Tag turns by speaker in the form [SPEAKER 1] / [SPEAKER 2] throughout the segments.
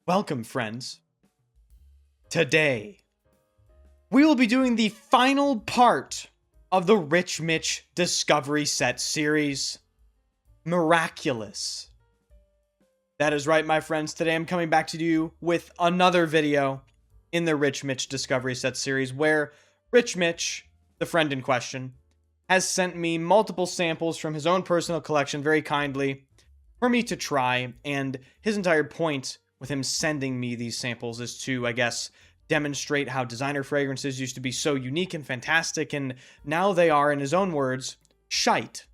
[SPEAKER 1] Welcome, friends. Today, we will be doing the final part of the Rich Mitch Discovery Set series, Miraculous. That is right, my friends. Today I'm coming back to you with another video in the Rich Mitch Discovery Set series where Rich Mitch, the friend in question, has sent me multiple samples from his own personal collection very kindly for me to try, and his entire point with him sending me these samples is to, I guess, demonstrate how designer fragrances used to be so unique and fantastic, and now they are, in his own words, shite.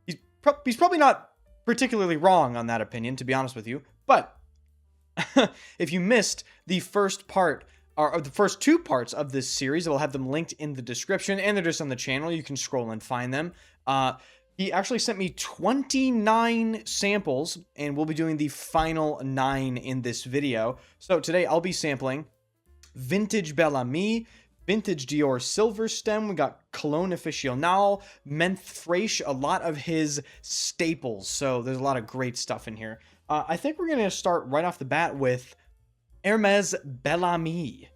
[SPEAKER 1] He's probably not particularly wrong on that opinion, to be honest with you, but if you missed the first part, or the first two parts of this series, I'll have them linked in the description, and they're just on the channel. You can scroll and find them. He actually sent me 29 samples, and we'll be doing the final 9 in this video. So today I'll be sampling Vintage Bel Ami, Vintage Dior Silver Stem, we got Cologne Official, Menthe Fraîche, a lot of his staples. So there's a lot of great stuff in here. I think we're going to start right off the bat with Hermès Bel Ami.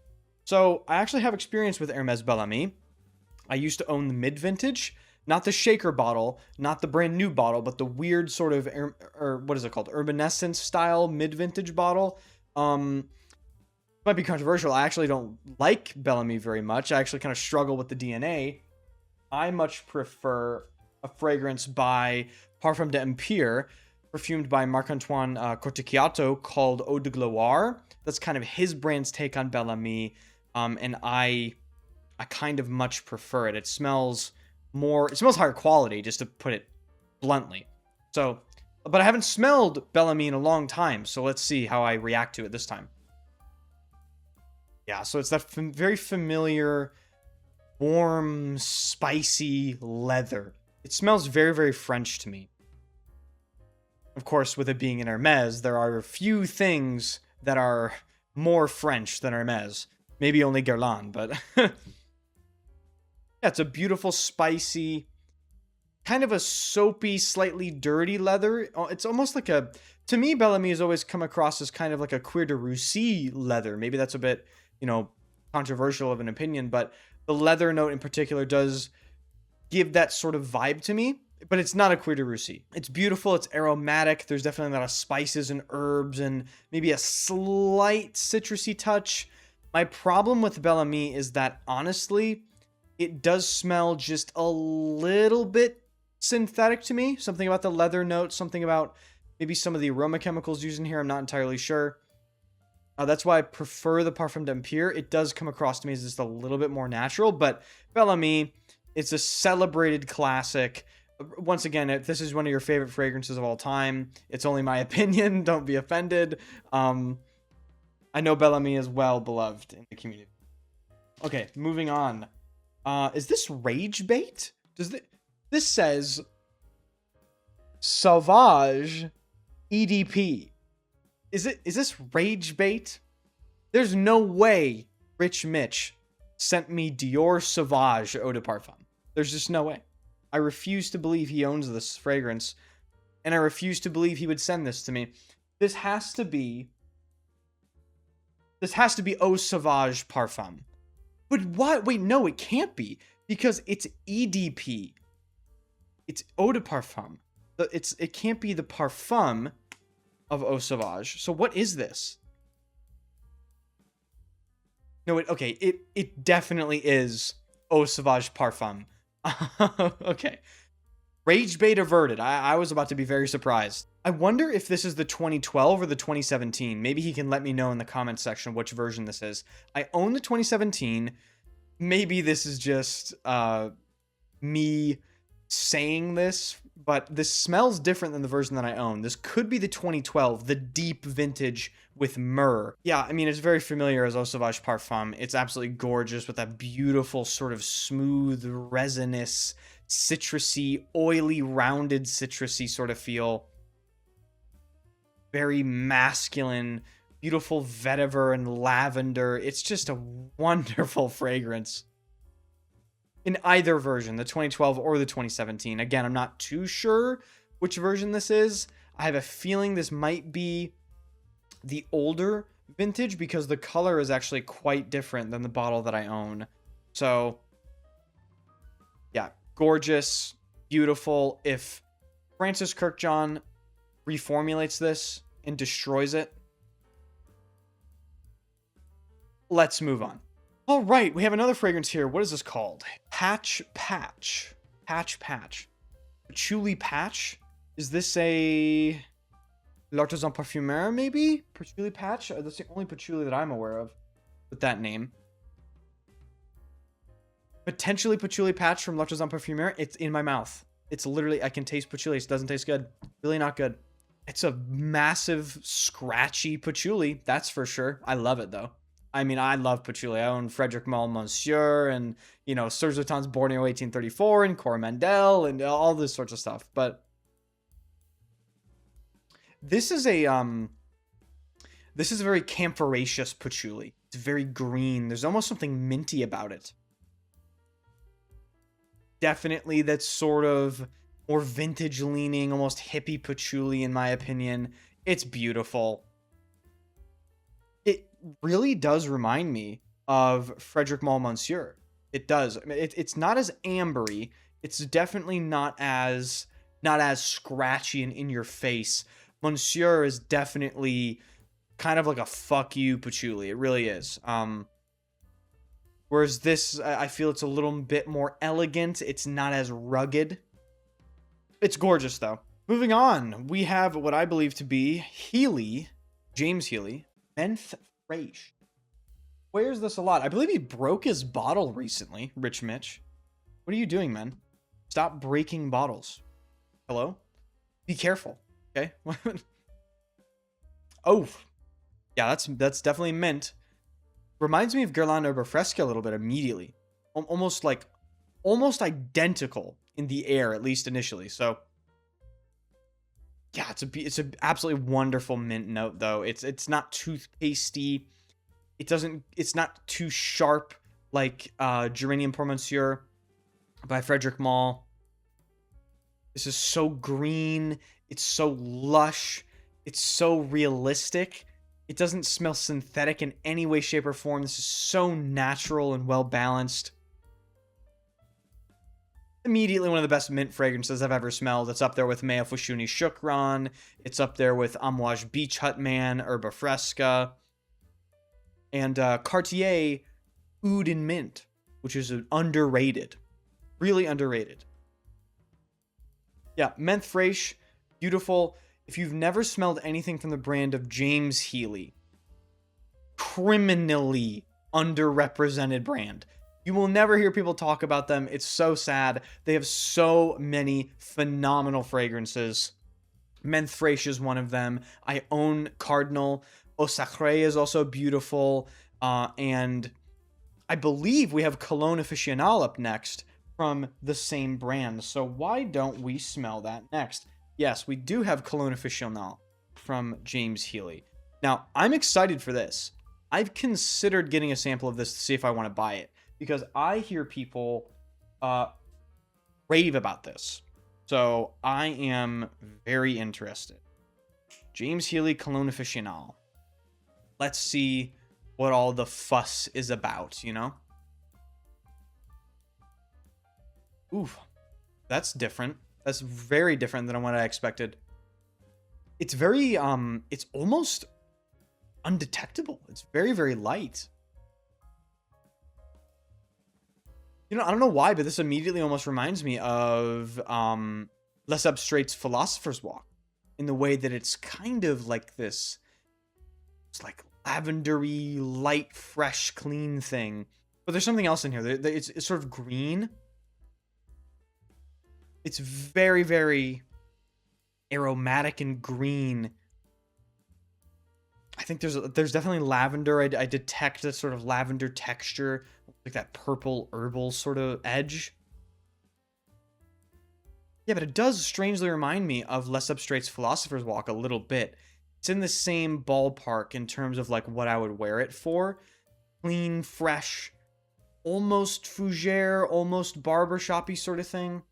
[SPEAKER 1] So I actually have experience with Hermès Bel Ami. I used to own the mid-vintage. Not the shaker bottle, not the brand new bottle, but the weird sort of, what is it called? Urbanescence style mid-vintage bottle. Might be controversial. I actually don't like Bel Ami very much. I actually kind of struggle with the DNA. I much prefer a fragrance by Parfum d'Empire, perfumed by Marc-Antoine Corticchiato, called Eau de Gloire. That's kind of his brand's take on Bel Ami, and I kind of much prefer it. It smells higher quality, just to put it bluntly. So, but I haven't smelled Bel Ami in a long time, so let's see how I react to it this time. Yeah, so it's that very familiar, warm, spicy leather. It smells very, very French to me. Of course, with it being in Hermès, there are a few things that are more French than Hermès. Maybe only Guerlain, but... Yeah, it's a beautiful, spicy, kind of a soapy, slightly dirty leather. It's almost like to me, Bel Ami has always come across as kind of like a Cuir de Russie leather. Maybe that's a bit, controversial of an opinion, but the leather note in particular does give that sort of vibe to me, but it's not a Cuir de Russie. It's beautiful, it's aromatic, there's definitely a lot of spices and herbs and maybe a slight citrusy touch. My problem with Bel Ami is that, honestly, it does smell just a little bit synthetic to me. Something about the leather note, something about maybe some of the aroma chemicals used in here. I'm not entirely sure. That's why I prefer the Parfum d'Empire. It does come across to me as just a little bit more natural, but Bel Ami, it's a celebrated classic. Once again, if this is one of your favorite fragrances of all time, it's only my opinion. Don't be offended. I know Bel Ami is well beloved in the community. Okay, moving on. Is this rage bait? This says Sauvage EDP. Is this rage bait? There's no way Rich Mitch sent me Dior Sauvage Eau de Parfum. There's just no way. I refuse to believe he owns this fragrance, and I refuse to believe he would send this to me. This has to be Eau Sauvage Parfum. But what? Wait, no, it can't be, because it's EDP. It's Eau de Parfum. It can't be the parfum of Eau Sauvage. So what is this? No, it definitely is Eau Sauvage Parfum. Okay. Rage bait averted. I was about to be very surprised. I wonder if this is the 2012 or the 2017. Maybe he can let me know in the comments section which version this is. I own the 2017. Maybe this is just me saying this, but this smells different than the version that I own. This could be the 2012, the deep vintage with myrrh. Yeah, I mean, it's very familiar as Eau Sauvage Parfum. It's absolutely gorgeous with that beautiful sort of smooth, resinous, citrusy, oily, rounded citrusy sort of feel. Very masculine, beautiful vetiver and lavender. It's just a wonderful fragrance. In either version, the 2012 or the 2017. Again, I'm not too sure which version this is. I have a feeling this might be the older vintage because the color is actually quite different than the bottle that I own. So, yeah, gorgeous, beautiful. If Francis Kirkjohn reformulates this and destroys it, let's move on. All right, we have another fragrance here. What is this called? Patch. Patchouli Patch. Is this a L'Artisan Parfumeur, maybe? Patchouli Patch? That's the only patchouli that I'm aware of with that name. Potentially Patchouli Patch from L'Artisan Parfumeur. It's in my mouth. It's literally, I can taste patchouli. It doesn't taste good. Really not good. It's a massive, scratchy patchouli. That's for sure. I love it, though. I mean, I love patchouli. I own Frederic Malle Monsieur and, you know, Serge Lutens Borneo 1834 and Coromandel and all this sorts of stuff. But this is a very camphoraceous patchouli. It's very green. There's almost something minty about it. Definitely that's sort of more vintage leaning, almost hippie patchouli in my opinion. It's beautiful. It really does remind me of Frederic Malle Monsieur. It does. I mean, it's not as ambery. It's definitely not as scratchy and in your face. Monsieur is definitely kind of like a fuck you patchouli. It really is. Whereas this, I feel it's a little bit more elegant. It's not as rugged. It's gorgeous though. Moving on, we have what I believe to be Healy, James Healy, Menthe Fraiche. Wears this a lot. I believe he broke his bottle recently, Rich Mitch. What are you doing, man? Stop breaking bottles. Hello? Be careful, okay? Oh, yeah, that's definitely mint. Reminds me of Guerlain Herba Fresca a little bit immediately. Almost identical in the air, at least initially. So, yeah, it's a absolutely wonderful mint note though. It's not toothpastey. It's not too sharp like Geranium Pour Monsieur by Frederic Malle. This is so green. It's so lush. It's so realistic. It doesn't smell synthetic in any way, shape, or form. This is so natural and well balanced. Immediately one of the best mint fragrances I've ever smelled. It's up there with Mea Fushuni Shukran. It's up there with Amouage Beach Hut Man, Herba Fresca. And Cartier Oud and Mint, which is underrated. Really underrated. Yeah, Menthe Fraiche, beautiful. If you've never smelled anything from the brand of James Healy, criminally underrepresented brand. You will never hear people talk about them. It's so sad. They have so many phenomenal fragrances. Menthe Fraiche is one of them. I own Cardinal. Eau Sacrée is also beautiful. And I believe we have Cologne Officinal up next from the same brand. So why don't we smell that next? Yes, we do have Cologne Officinal from James Healy. Now, I'm excited for this. I've considered getting a sample of this to see if I want to buy it, because I hear people rave about this. So I am very interested. James Healy Cologne Officinal. Let's see what all the fuss is about, you know? Ooh, that's different. That's very different than what I expected. It's very, it's almost undetectable. It's very, very light. You know, I don't know why, but this immediately almost reminds me of Les Abstrait's Philosopher's Walk, in the way that it's kind of like this, it's like lavendery, light, fresh, clean thing. But there's something else in here. It's sort of green. It's very, very aromatic and green. I think there's definitely lavender. I detect a sort of lavender texture, like that purple herbal sort of edge. Yeah, but it does strangely remind me of Les Abstrait's Philosopher's Walk a little bit. It's in the same ballpark in terms of like what I would wear it for. Clean, fresh, almost fougere, almost barbershoppy sort of thing.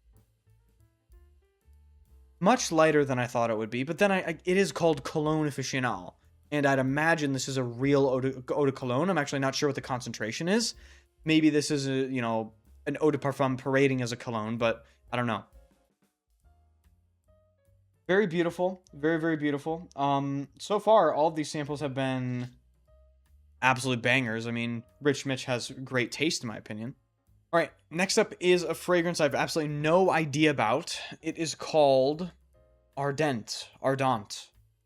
[SPEAKER 1] much lighter than I thought it would be. But then it is called Cologne Officinal, and I'd imagine this is a real eau de cologne. I'm actually not sure what the concentration is. Maybe this is an eau de parfum parading as a cologne, but I don't know. Very beautiful, very, very beautiful. So far, all of these samples have been absolute bangers. I mean, Rich Mitch has great taste, in my opinion. All right, next up is a fragrance I have absolutely no idea about. It is called Ardent.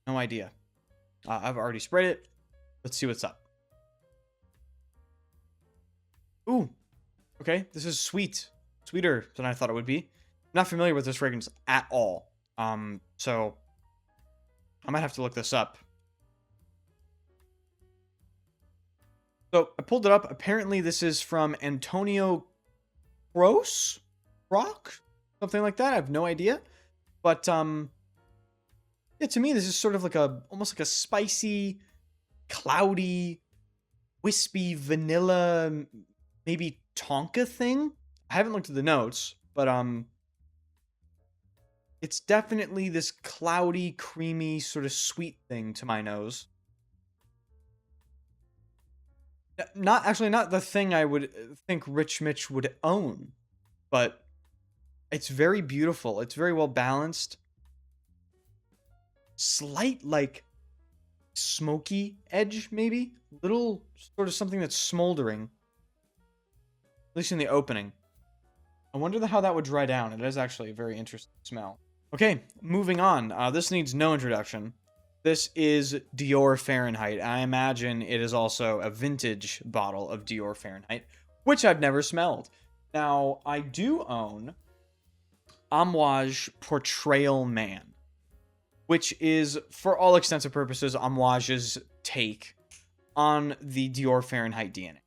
[SPEAKER 1] No idea. I've already sprayed it. Let's see what's up. Ooh, okay. This is sweet. Sweeter than I thought it would be. Not familiar with this fragrance at all. So I might have to look this up. So I pulled it up. Apparently this is from Antonio Rock? Something like that. I have no idea. But yeah, to me this is sort of like almost like a spicy, cloudy, wispy vanilla, maybe Tonka thing. I haven't looked at the notes, but it's definitely this cloudy, creamy, sort of sweet thing to my nose. Not the thing I would think Rich Mitch would own, but it's very beautiful. It's very well balanced. Slight, like, smoky edge, maybe? Little, sort of something that's smoldering. At least in the opening. I wonder how that would dry down. It is actually a very interesting smell. Okay, moving on. This needs no introduction. This is Dior Fahrenheit. I imagine it is also a vintage bottle of Dior Fahrenheit, which I've never smelled. Now, I do own Amouage Portrayal Man, which is, for all extensive purposes, Amouage's take on the Dior Fahrenheit DNA.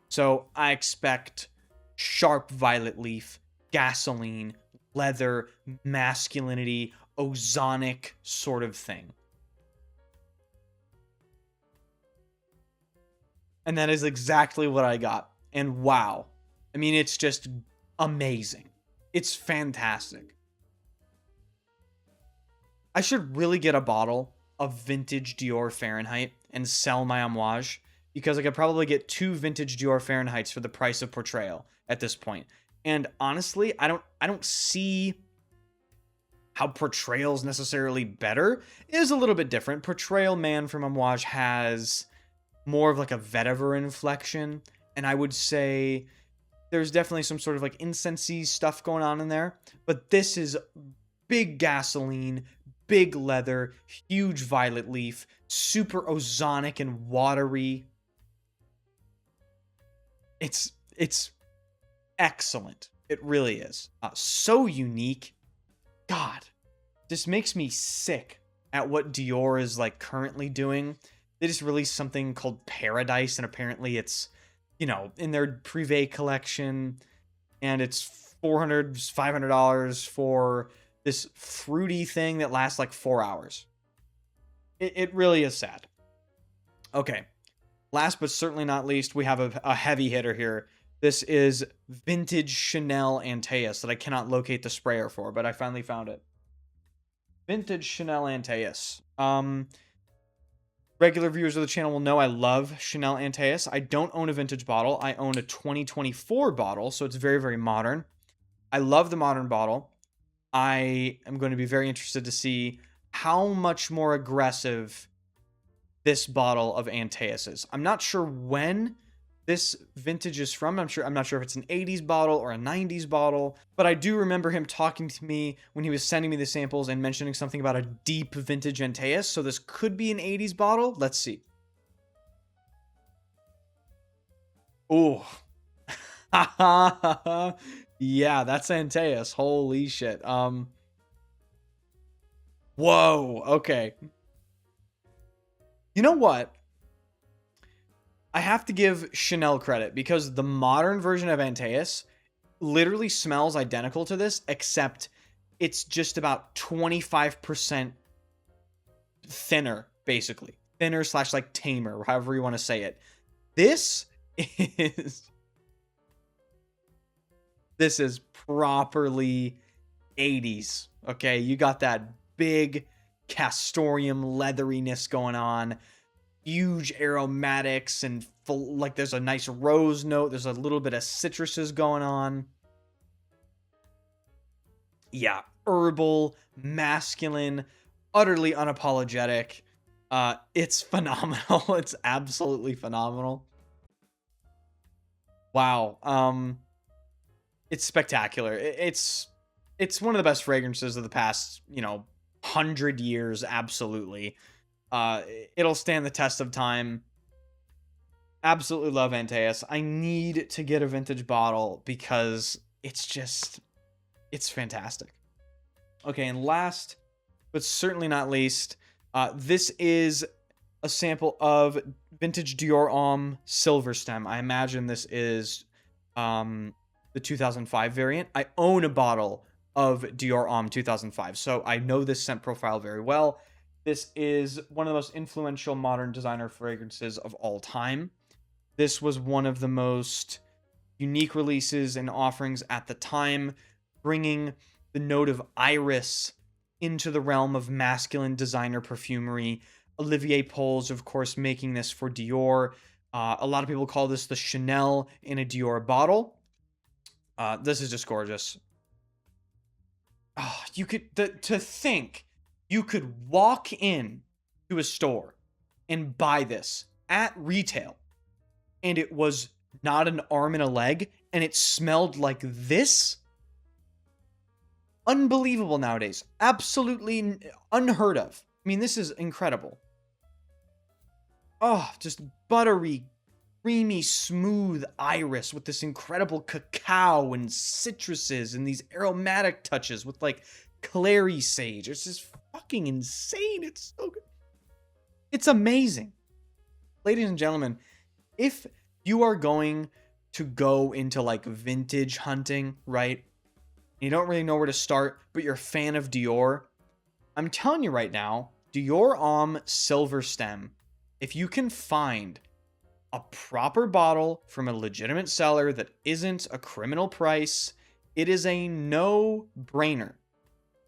[SPEAKER 1] So I expect sharp violet leaf, gasoline, leather, masculinity, ozonic sort of thing. And that is exactly what I got. And wow. I mean, it's just amazing. It's fantastic. I should really get a bottle of vintage Dior Fahrenheit and sell my Amouage, because I could probably get 2 vintage Dior Fahrenheits for the price of Portrayal at this point. And honestly, I don't see how Portrayal's necessarily better. It is a little bit different. Portrayal Man from Amouage has more of like a vetiver inflection, and I would say there's definitely some sort of like incensey stuff going on in there, but this is big gasoline, big leather, huge violet leaf, super ozonic and watery. It's excellent. It really is. So unique. God, this makes me sick at what Dior is like currently doing. They just released something called Paradise, and apparently it's, in their Privé collection, and it's $400, $500 for this fruity thing that lasts like 4 hours. It really is sad. Okay. Last but certainly not least, we have a heavy hitter here. This is vintage Chanel Antaeus that I cannot locate the sprayer for, but I finally found it. Vintage Chanel Antaeus. Regular viewers of the channel will know I love Chanel Antaeus. I don't own a vintage bottle. I own a 2024 bottle, so it's very, very modern. I love the modern bottle. I am going to be very interested to see how much more aggressive this bottle of Antaeus is. I'm not sure when this vintage is from. I'm not sure if it's an 80s bottle or a 90s bottle, but I do remember him talking to me when he was sending me the samples and mentioning something about a deep vintage Antaeus, so this could be an 80s bottle. Let's see. Oh. Yeah, that's Antaeus. Holy shit. Whoa, okay. You know what? I have to give Chanel credit, because the modern version of Antaeus literally smells identical to this, except it's just about 25% thinner, basically. Thinner / like tamer, however you want to say it. This is properly 80s. Okay, you got that big castoreum leatheriness going on, huge aromatics, and full, like there's a nice rose note. There's a little bit of citruses going on. Yeah, herbal, masculine, utterly unapologetic. It's phenomenal. It's absolutely phenomenal. Wow. It's spectacular. It's one of the best fragrances of the past, 100 years. Absolutely. It'll stand the test of time. Absolutely love Antaeus. I need to get a vintage bottle because it's fantastic. Okay, and last but certainly not least, this is a sample of vintage Dior Homme Silver Stem. I imagine this is the 2005 variant. I own a bottle of Dior Homme 2005, so I know this scent profile very well. This is one of the most influential modern designer fragrances of all time. This was one of the most unique releases and offerings at the time, bringing the note of iris into the realm of masculine designer perfumery. Olivier Pols, of course, making this for Dior. A lot of people call this the Chanel in a Dior bottle. This is just gorgeous. Oh, to think you could walk in to a store and buy this at retail, and it was not an arm and a leg, and it smelled like this. Unbelievable nowadays. Absolutely unheard of. I mean, this is incredible. Oh, just buttery, creamy, smooth iris with this incredible cacao and citruses and these aromatic touches with like clary sage. It's just fucking insane. It's so good. It's amazing. Ladies and gentlemen, if you are going to go into like vintage hunting, right? You don't really know where to start, but you're a fan of Dior. I'm telling you right now, Dior Homme Silver Stem, if you can find a proper bottle from a legitimate seller that isn't a criminal price, it is a no-brainer.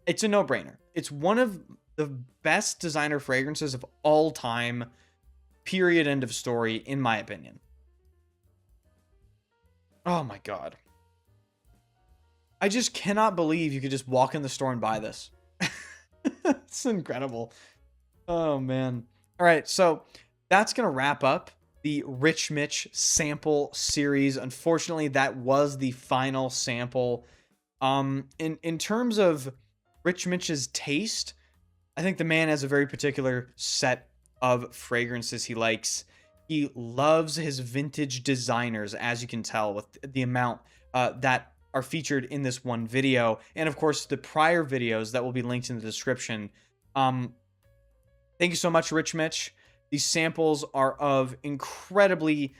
[SPEAKER 1] It's a no-brainer. It's one of the best designer fragrances of all time. Period. End of story, in my opinion. Oh my God. I just cannot believe you could just walk in the store and buy this. It's incredible. Oh, man. All right, so that's going to wrap up the Rich Mitch sample series. Unfortunately, that was the final sample. In terms of Rich Mitch's taste, I think the man has a very particular set of fragrances he likes. He loves his vintage designers, as you can tell with the amount that are featured in this one video, and of course the prior videos that will be linked in the description. Thank you so much, Rich Mitch. These samples are of incredibly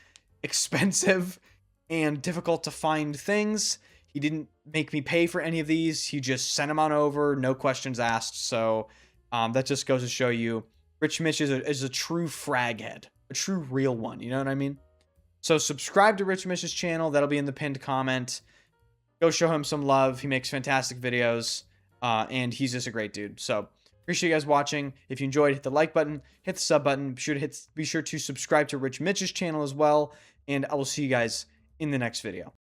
[SPEAKER 1] expensive and difficult to find things. He didn't make me pay for any of these. He just sent them on over, no questions asked. So that just goes to show you, Rich Mitch is a true frag head, a true real one. You know what I mean? So subscribe to Rich Mitch's channel. That'll be in the pinned comment. Go show him some love. He makes fantastic videos, and he's just a great dude. So appreciate you guys watching. If you enjoyed, hit the like button, hit the sub button. Be sure to subscribe to Rich Mitch's channel as well, and I will see you guys in the next video.